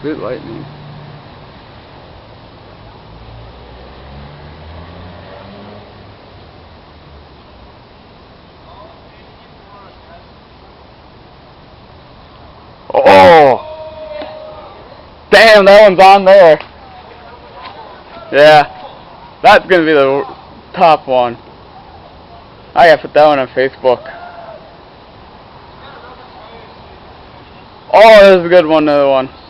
Boot lightning. Oh! Damn, that one's on there. Yeah. That's gonna be the top one. I gotta put that one on Facebook. Oh, there's a good one, another one.